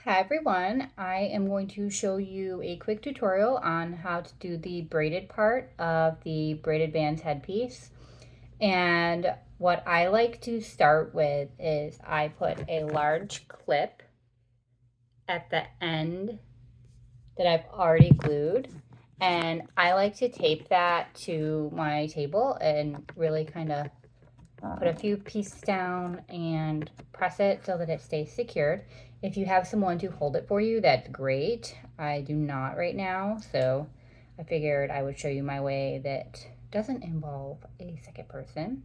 Hi everyone, I am going to show you a quick tutorial on how to do the braided part of the braided bands headpiece. And what I like to start with is I put a large clip at the end that I've already glued. And I like to tape that to my table and really kind of put a few pieces down and press it so that it stays secured. If you have someone to hold it for you, that's great. I do not right now, so I figured I would show you my way that doesn't involve a second person.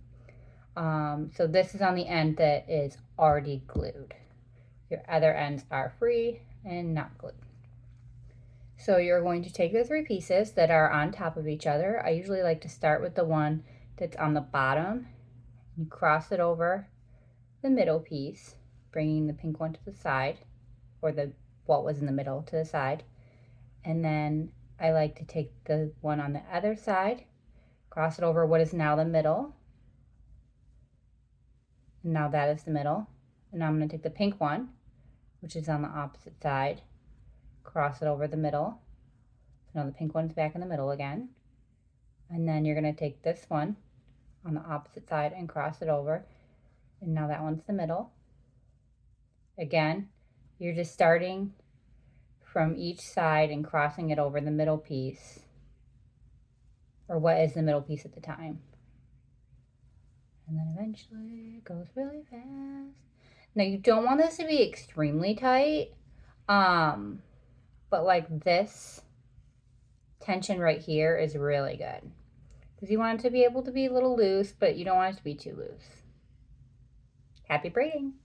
So this is on the end that is already glued. Your other ends are free and not glued. So you're going to take the three pieces that are on top of each other. I usually like to start with the one that's on the bottom. You cross it over the middle piece, bringing the pink one to the side, or the what was in the middle to the side. And then I like to take the one on the other side, cross it over what is now the middle. And now that is the middle. And now I'm going to take the pink one, which is on the opposite side, cross it over the middle. So now the pink one's back in the middle again. And then you're going to take this one on the opposite side and cross it over. And now that one's the middle. Again, you're just starting from each side and crossing it over the middle piece, or what is the middle piece at the time. And then eventually it goes really fast. Now you don't want this to be extremely tight, but like this tension right here is really good because you want it to be able to be a little loose, but you don't want it to be too loose. Happy braiding!